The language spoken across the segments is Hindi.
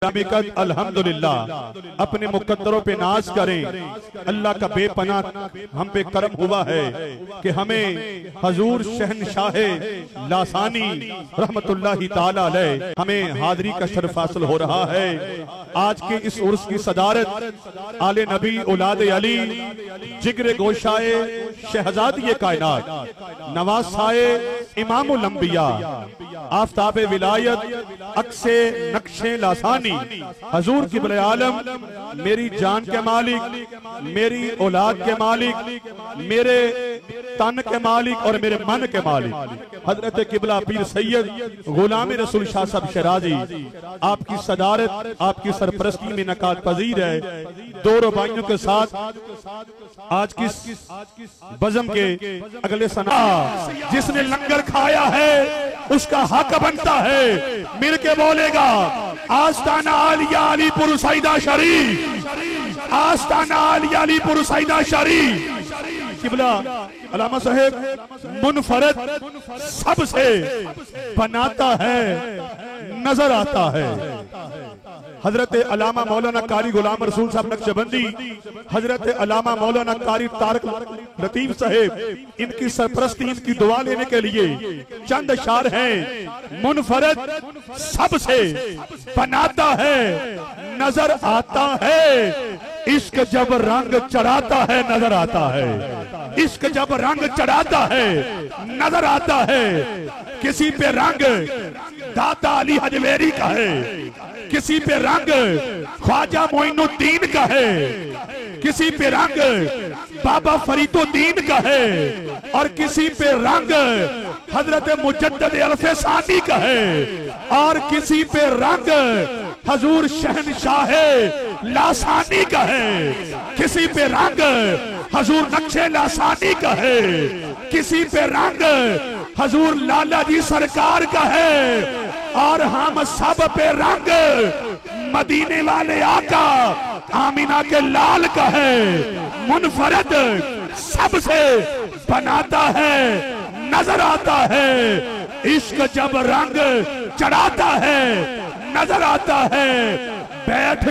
अल्हम्दुलिल्लाह अपने मुकद्दरों पे नाज करें। अल्लाह का बेपनाह हम पे करम हुआ है कि हमें हजूर शहनशाह लासानी रहमतुल्लाहि ताला अलैह हमें हाज़री का शर्फ हासिल हो रहा है। आज के इस उर्स की सदारत आले नबी औलाद अली जिग्र गोशाए शहजादी कायनात नवासाए इमामुल अंबिया आफ्ताब विलायत अक्से नक्शे लासानी हजूर किब्ले आलम मेरी जान के मालिक, मेरी औलाद के मालिक, मेरे तन के मालिक और मेरे मन के मालिक हजरत किबला पीर सैयद गुलाम रसूल शाह साहब शराजी आपकी सदारत आपकी सरपरस्ती में नकात पजीर है। दो रुबाइयों के साथ आज की बज़म के अगले सना जिसने लंगर खाया है उसका हक बनता है मिल के बोलेगा आस्ताना आलिया अलीपुर सईदा शरीफ, आस्ताना आलिया अलीपुर सईदा शरीफ। किबला अल्लामा साहेब मुनफरद सबसे बनाता है नजर आता है। हजरत अल्लामा मौलाना कारी गुलाम रसूल साहब नक्शबंदी, हजरत अल्लामा मौलाना कारी तारक लतीफ साहेब इनकी सरपरस्ती इनकी दुआ लेने के लिए चंद अशार हैं। मुनफरद सबसे बनाता है नजर आता है, इश्क जब रंग चढ़ाता है नजर आता है, इश्क जब रंग चढ़ाता है नजर आता है। किसी पे रंग दाता अली हजवेरी का है, किसी पे रंग ख्वाजा मोइनुद्दीन का है, किसी पे रंग बाबा फरीदुद्दीन का है और किसी पे रंग हजरत मुजद्दद अल्फे सानी का है और किसी पे रंग हजूर शहनशाह लासानी का है, किसी पे रंग हजूर नक्शे लासानी का है, किसी पे रंग हजूर लाला जी सरकार का है और हम सब पे रंग मदीने वाले आका आमीना के लाल का है। मुनफरद सबसे बनाता है नजर आता है, इश्क जब रंग चढ़ाता है नजर आता है। बैठ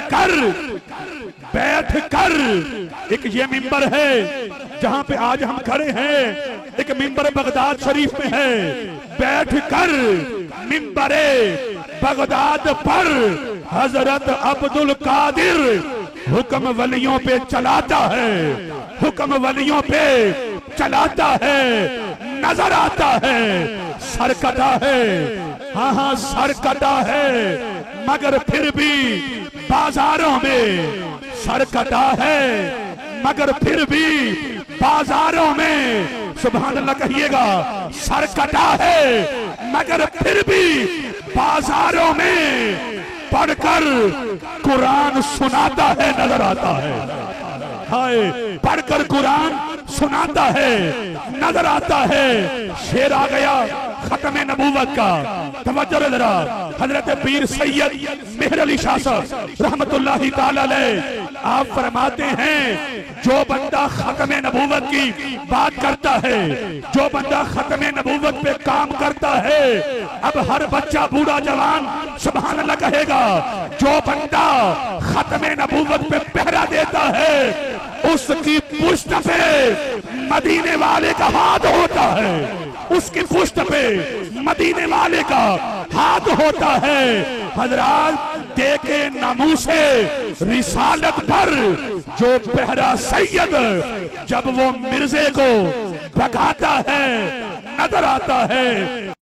कर एक ये मिंबर है जहां पे आज हम खड़े हैं, एक मिंबर बगदाद शरीफ में है। बैठ कर मिंबरे बगदाद पर हजरत अब्दुल कादिर हुक्म वलियों पे चलाता है, हुक्म वलियों पे चलाता है नजर आता है। सर कटा है, हाँ हाँ सर कटा है मगर फिर भी बाजारों में सर कटा है मगर फिर भी बाजारों में सुभान अल्लाह कहिएगा। सर कटा है मगर फिर भी बाजारों में पढ़कर कुरान सुनाता है नजर आता है। हाय पढ़कर कुरान सुनाता है नजर आता है। शेर आ गया खत्म नबूवत का, तवज्जो जरा। हजरत पीर सैयद मेहर अली शाह साहब रहमतुल्लाहि ताला अलैह आप फरमाते हैं जो बंदा खत्म नबूवत की बात करता है, जो बंदा खत्म नबूवत पे काम करता है, अब हर बच्चा बूढ़ा जवान सुभान अल्लाह कहेगा। जो बंदा खत्म नबूवत पे पहरा देता है उसकी पुष्ट पे मदीने वाले का हाथ होता है, उसकी पुष्ट पे मदीने वाले का हाथ होता है। हजरात देखे नमूसे रिसालत पर जो पहरा सैयद जब वो मिर्जे को भगाता है नजर आता है।